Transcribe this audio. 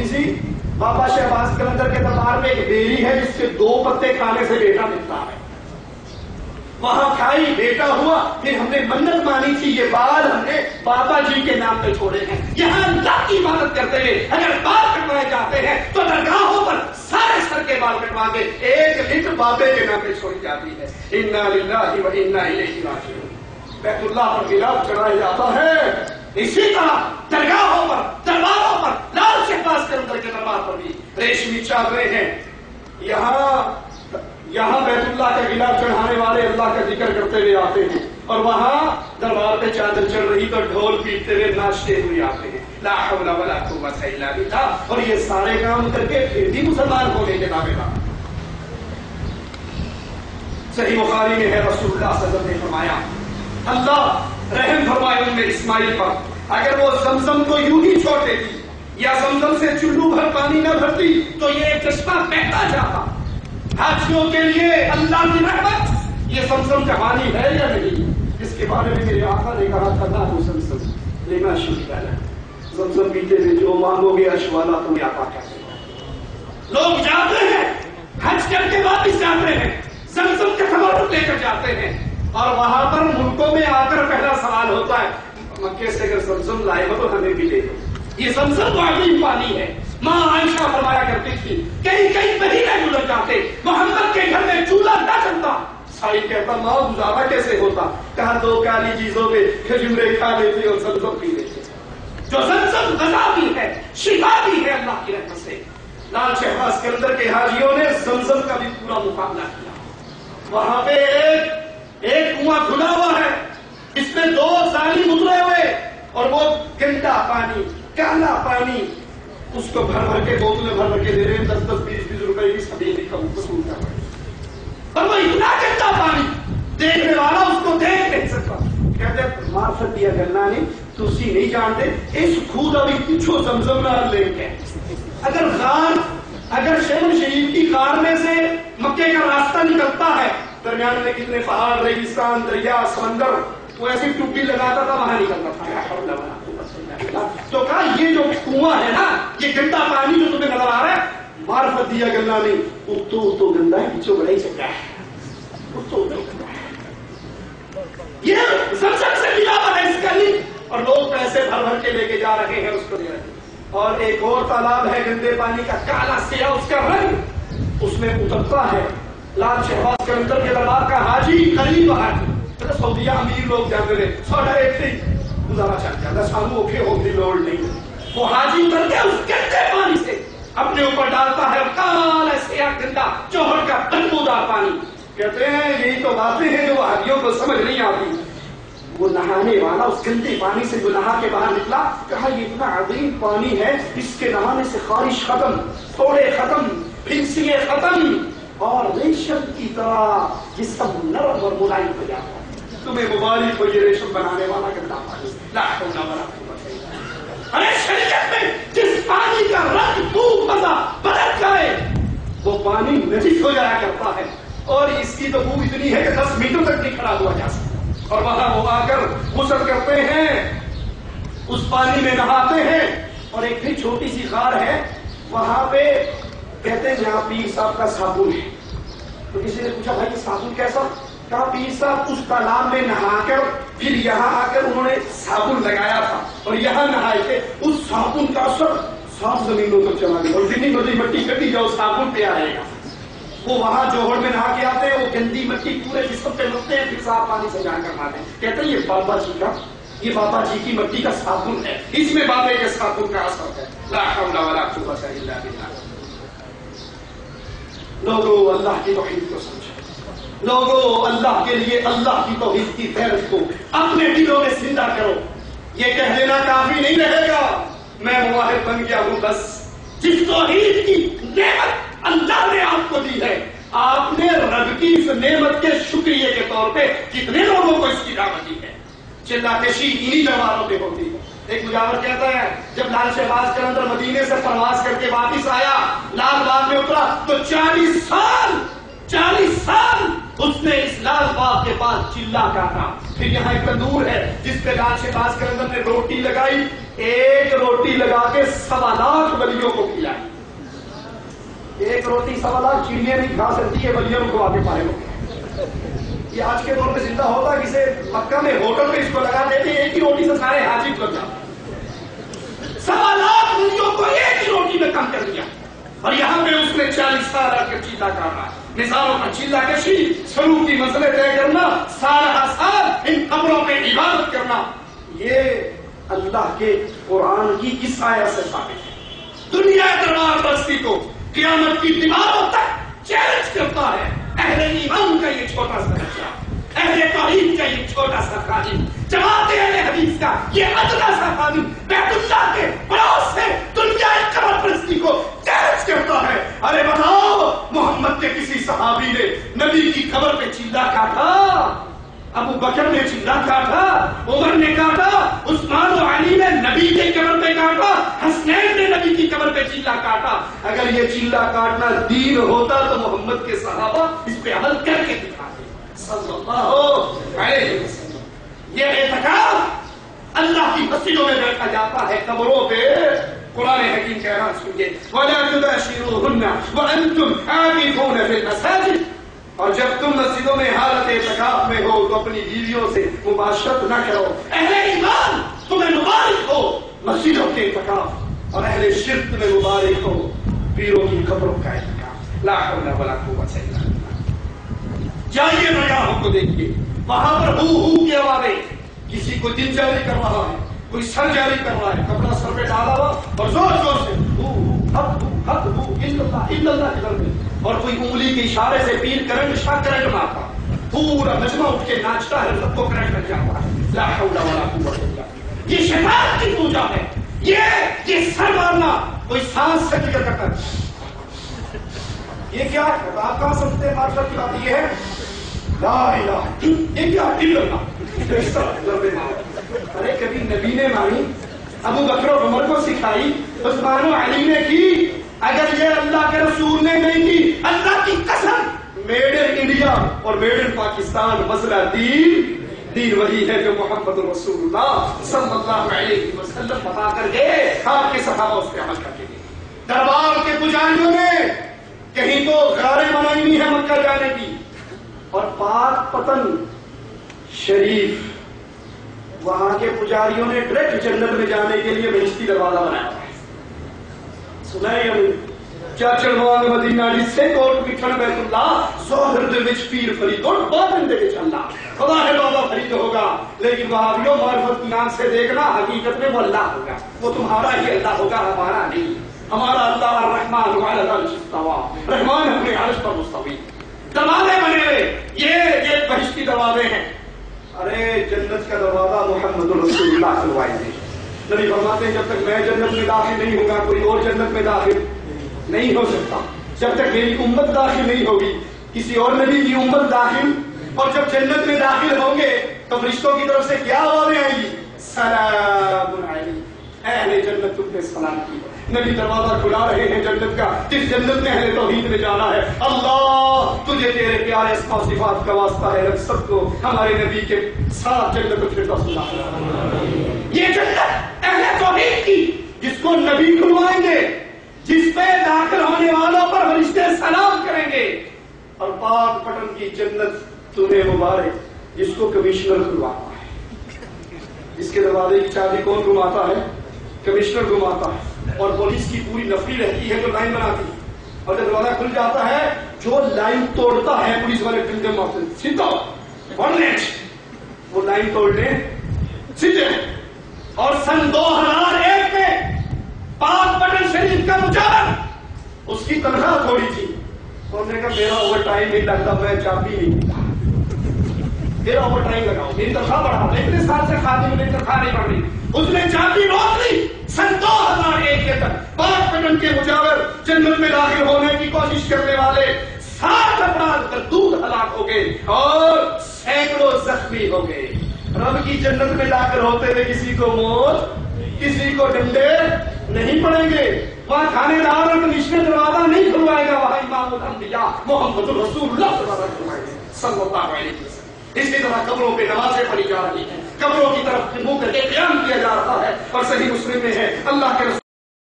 سی بابا شہباز کلندر کے دربار میں ایک بیری ہے جس کے 2 پتے کھانے سے بیٹا ملتا ہے. وہاں کھائی، بیٹا ہوا، پھر ہم نے منت مانی تھی، یہ بال ہم نے بابا جی کے نام پہ چھوڑے ہیں. یہاں اللہ کی عبادت کرتے ہوئے اگر بال کٹوائے جاتے ہیں تو درگاہوں پر سارے سر کے بال کٹوا کے 1 لٹر بابے کے نام پہ چھوڑی جاتی ہے. انا للہ و انا الیہ راجعون. بیت اللہ پر غلاف چڑھایا جاتا ہے. اسی طرح درگاہوں پر، درباروں پر، لال شہباز کلندر کے دربار پر بھی ریشمی چادریں ہیں. یہاں بیت اللہ کا غلاف چڑھانے والے اللہ کا ذکر کرتے ہوئے آتے ہیں، اور وہاں دربار پہ چادر چڑھ رہی تو ڈھول پیٹتے ہوئے ناچتے ہوئے آتے ہیں. لا حول ولا قوت الا باللہ. اور یہ سارے کام کر کے پھر بھی مسلمان ہونے کے دعوے دار. صحیح بخاری میں ہے، رسول اللہ صلی اللہ علیہ وسلم نے فرمایا اللہ رحم فرمائے ان میں اسماعیل پر، اگر وہ زمزم کو یوں ہی چھوڑ دیتی یا زمزم سے چلو بھر پانی نہ بھرتی تو یہ ایک چشمہ بہتا جاتا. حاجیوں کے لیے اللہ کی رحمت. یہ زمزم کا پانی ہے یا نہیں، اس کے بارے میں میرے آقا نے کہا تھا نہ ہو زمزم لینا شروع کرنا. زمزم پیتے ہوئے جو مانگو گے اشوالا تمہیں عطا کر دے گا. لوگ جاتے ہیں حج کر کے واپس جاتے ہیں، زمزم کا تبرک لے کر جاتے ہیں، اور وہاں پر ملکوں میں آ کر پہلا سوال ہوتا ہے مکے سے اگر زمزم لائے ہو تو ہمیں بھی دے دو. یہ زمزم تو عظیم پانی ہے. ماں عائشہ فرمایا کرتی تھی کئی مہینے گزر جاتے محمد کے گھر میں چولہا نہ چلتا. سائی کہتا ماں گزارا کیسے ہوتا؟ کہا 2 کالی چیزوں میں کھجورے کھا لیتے اور زمزم پی لیتے. جو زمزم غذا بھی ہے، شفا بھی ہے اللہ کی رحمت سے. لال شہباز کلندر کے حاجیوں نے زمزم کا بھی پورا مقابلہ کیا. وہاں پہ ایک کنواں کھلا ہوا ہے، اس میں 2 ظالم اترے ہوئے، اور وہ گندا پانی، کالا پانی، اس کو بھر کے بوتلیں بھر کے دے رہے ہیں. 10-10 20-20 روپئے کی سبھی کا وصول کر رہے ہیں. اور وہ اتنا گندا پانی دیکھنے والا اس کو دیکھ نہیں سکتا. کہتے معرفت دیا کرنا نے تسی نہیں جانتے اس خود ابھی پچھو زمزم نہ لے کے. اگر شہر شریف کی غار میں سے مکے کا راستہ نکلتا ہے، درمیان میں کتنے پہاڑ، ریگستان، دریا، سمندر، وہ ایسی ٹوپی لگاتا تھا وہاں نکلتا تھا. تو کہا یہ جو کنواں ہے نا، یہ گندا پانی جو تمہیں نظر آ رہا ہے، معرفت دیا گلا نہیں تو گندا ہے، پیچھے بڑا ہی چکا ہے. یہ زمزم سے ملا ہوا ہے اس کا نہیں، اور لوگ پیسے بھر کے لے کے جا رہے ہیں، اس کو دے رہے ہیں. اور ایک اور تالاب ہے گندے پانی کا، کالا سیاہ اس کا رنگ، اس میں اترتا ہے. لال شہباز کلندر کے دربار کا حاجی قریب ہے، سعودیہ امیر لوگ جاتے رہے، سوڑا ایک تھی گزارا چل جاتا، سانو اوکے ہوتی لوڑ نہیں. وہ حاجی کر کے اس گندے پانی سے اپنے اوپر ڈالتا ہے، کالا سیاہ گندا جوہر کا بدبودار پانی. کہتے ہیں یہی تو باتیں ہیں جو حاجیوں کو سمجھ نہیں آتی. وہ نہانے والا اس گندے پانی سے جو نہا کے باہر نکلا، کہا یہ اتنا عظیم پانی ہے، اس کے نہانے سے خارش ختم، تھوڑے ختم، پھنسیے ختم، اور ریشم کی طرح جسم نرم اور ملائم ہو جاتا ہے. تمہیں مبارک ہو یہ ریشم بنانے والا گندا پانی. لا حول ولا قوت الا باللہ. ارے شریعت میں جس پانی کا رنگ بو مزہ بدل جائے وہ پانی نجس ہو جایا کرتا ہے، اور اس کی تو بو اتنی ہے کہ 10 میٹر تک نہیں کھڑا ہوا جا سکتا. اور وہاں وہ آ کر غسل کرتے ہیں، اس پانی میں نہاتے ہیں. اور ایک بھی چھوٹی سی غار ہے وہاں پہ، کہتے ہیں یہاں پیر صاحب کا صابن ہے. تو کسی نے پوچھا بھائی یہ صابن کیسا؟ کہا پیر صاحب اس تالاب میں نہا کر پھر یہاں آ کر انہوں نے صابن لگایا تھا اور یہاں نہائے تھے. اس صابن کا اثر صاف زمینوں پر چلا گیا، اور جتنی بڑی مٹی کٹی جاؤ صابن پہ آئے گا. وہ وہاں جوہر میں نہا کے آتے ہیں، وہ گندی مٹی پورے جسم پہ لگتے ہیں، پھر صاف پانی سے جان کر نہاتے ہیں. کہتے ہیں یہ بابا جی کی مٹی کا صابن ہے، اس میں بابے کے صابن کا اثر ہے. لا حول ولا قوت الا باللہ. لوگوں اللہ کی توحید کو سمجھو، لوگوں اللہ کے لیے اللہ کی توحید کی فہرست کو اپنے دلوں میں زندہ کرو. یہ کہہ دینا کافی نہیں رہے گا میں مواہب بن گیا ہوں. بس جس توحید کی نعمت اللہ نے آپ کو دی ہے، آپ نے رب کی اس نعمت کے شکریہ کے طور پہ کتنے لوگوں کو اس کی دعوت دی ہے. چلا کشی انہی جواروں پہ ہوتی ہے. ایک مجاور کہتا ہے جب لال شہباز کلندر مدینے سے پرواز کر کے واپس آیا، لال باغ میں اترا تو 40 سال اس نے اس لال باغ کے پاس چلا کاٹا. پھر یہاں ایک تندور ہے جس پہ لال شہباز قلندر نے روٹی لگائی، ایک روٹی لگا کے 1.25 لاکھ ولیوں کو کھلائی. ایک روٹی 1.25 لاکھ چڑیاں نہیں کھا سکتی ہے، ولیوں کو کھوا کے پائے لوگ. یہ آج کے دور میں زندہ ہوتا کسے مکہ میں ہوٹل میں اس کو لگا دیتے، ایک ہی روٹی سے سارے حاجی لگ جاتے. 1.25 لاکھ ولیوں کو ایک ہی روٹی میں کم کر دیا. اور یہاں پہ اس نے 40 سال آ کر چیتا کاٹا، نثاروں پر چیلا کشی، سلوک کی مسئلے طے کرنا، سال ان قبروں پہ عبادت کرنا. یہ اللہ کے قرآن کی اس آیت سے ثابت ہے. دنیا دربار پرستی کو قیامت کی دیواروں تک چیلنج کرتا ہے. اہل ایمان کا یہ چھوٹا سا بچہ، اہل توحید کا یہ چھوٹا سا خادم، جماعت اہل حدیث کا یہ ادنا سا خادم بیت اللہ کے پڑوس سے دنیا قبر پرستی کو چیلنج کرتا ہے. ارے بتاؤ، محمد کے کسی صحابی نے نبی کی قبر پہ چیلا کاٹا؟ ابو بکر نے چیلا کاٹا، عمر نے کاٹا، عثمان و علی نے نبی کے قبر پہ کاٹا، حسنین نے نبی کی قبر پہ چیلا کاٹا. اگر یہ چیلا کاٹنا دین ہوتا تو محمد کے صحابہ اس پہ عمل کر کے دکھاتے صلی اللہ علیہ وسلم. یہ اعتکاف اللہ کی مسجدوں میں بیٹھا جاتا ہے، قبروں پہ. قرآن حکیم کہہ رہا سنیے، وَلَا تُبَاشِرُوهُنَّ وَأَنْتُمْ عَاكِفُونَ فِي الْمَسَاجِدِ. اور جب تم مسجدوں میں حالت اعتکاف میں ہو تو اپنی بیویوں سے مباشرت نہ کرو. اہل ایمان تمہیں مبارک ہو مسجدوں کے اعتکاف، اور اہل شرک تمہیں مبارک ہو پیروں کی قبروں کا اعتکاف. لا حول ولا قوت الا باللہ. جائیے نگاہوں کو دیکھیے، وہاں پر ہو کی آوازیں، کسی کو دل جاری کر رہا ہے، کوئی سر جاری کر رہا ہے، کپڑا سر پہ ڈالا ہوا اور زور زور سے اللہ کے درد میں، اور کوئی انگلی کے اشارے سے پیر کرنٹ شاہ کرنٹ مارتا، پورا مجمع اٹھ کے ناچتا ہے، سب کو کرنٹ لگ جاتا ہے. لا حول ولا قوت الا باللہ. یہ شیطان کی پوجا ہے. یہ سر مارنا کوئی سانس سے ذکر کرتا ہے. یہ کیا ہے؟ آپ کہاں سمجھتے ہیں معرفت کی بات یہ ہے؟ لا الہ، یہ کیا الا اللہ. ارے کبھی نبی نے مانی، ابو بکر و عمر کو سکھائی، عثمان و علی نے کی. اگر یہ اللہ کے رسول نے نہیں کی، اللہ کی قسم، میڈ ان انڈیا اور میڈ ان پاکستان مسئلہ دین وہی ہے جو محمد رسول اللہ صلی اللہ علیہ وسلم بتا کر گئے. آپ کے صحابہ اس پہ عمل کر کے گئے. دربار کے پجاریوں نے کہیں تو غاریں بنائی نہیں ہے مکہ جانے کی، اور پاک پتن شریف وہاں کے پجاریوں نے ڈائریکٹ جنت میں جانے کے لیے بہشتی دروازہ بنایا ہے. سنا ہے چرچل موان مدینہ جس سے کوٹ مٹھن بیت اللہ سوہر دے وچ پیر فرید اور باطن دے وچ اللہ. خدا ہے بابا فرید ہوگا، لیکن وہابیوں معرفت کی آنکھ سے دیکھنا، حقیقت میں وہ اللہ ہوگا. وہ تمہارا ہی اللہ ہوگا، ہمارا نہیں. ہمارا اللہ الرحمن علی العرش استوى، رحمان اپنے عرش پر مستوی. دروازے بنے ہوئے، یہ بہشتی دروازے ہیں. ارے جنت کا دروازہ محمد رسول اللہ صلی اللہ علیہ وسلم. نبی فرماتے ہیں جب تک میں جنت میں داخل نہیں ہوں گا کوئی اور جنت میں داخل نہیں ہو سکتا. جب تک میری امت داخل نہیں ہوگی کسی اور نبی کی امت داخل. اور جب جنت میں داخل ہوں گے تو فرشتوں کی طرف سے کیا آوازیں آئیں گی؟ سلام علیکم، اہل جنت تم پہ سلام کی. نبی دروازہ کھلا رہے ہیں جنت کا، جس جنت میں اہل توحید میں جانا ہے. اللہ تجھے تیرے پیارے اسماء و صفات کا واسطہ ہے، رب سب کو ہمارے نبی کے ساتھ جنت الفردوس اللہ. یہ جنت اہل توحید کی جس کو نبی کھلوائیں گے، جس پہ داخل ہونے والوں پر فرشتے سلام کریں گے. اور پاک پٹن کی جنت تمہیں مبارک جس کو کمشنر کھلواتا ہے. اس کے دروازے کی چابی کون گھماتا ہے؟ کمشنر گھماتا ہے. اور پولیس کی پوری نفری رہتی ہے جو لائن بناتی ہے. اور جب دروازہ کھل جاتا ہے جو لائن توڑتا ہے پولیس والے ڈنڈے مارتے سیدھا وہ لائن توڑنے سیدھے. اور سن 2001 میں پاک پٹن شریف کا مجاہد، اس کی تنخواہ تھوڑی تھی. انہوں نے کہا میرا اوور ٹائم نہیں لگتا، میں چابی نہیں، میرا اوور ٹائم لگاؤ، میری تنخواہ بڑھاؤ. اتنے سال سے خادم میں تنخواہ نہیں بڑھ رہی. اس نے چابی روک لی. سن 2001 کے تک پاک پٹن کے مجاور جنت میں داخل ہونے کی کوشش کرنے والے 60 افراد دودھ ہلاک ہو گئے اور سینکڑوں زخمی ہو گئے. رب کی جنت میں داخل ہوتے ہوئے کسی کو موت، کسی کو ڈنڈے نہیں پڑیں گے. وہاں کھانے دار اور کمشنر دروازہ نہیں کھلوائے گا، وہاں امام الانبیاء محمد رسول اللہ صلی اللہ علیہ وسلم. اسی طرح قبروں پہ نمازیں پڑھی جا رہی ہیں، قبروں کی طرف منہ کر کے قیام کیا جا رہا ہے، اور صحیح مسلم میں ہے اللہ کے رسول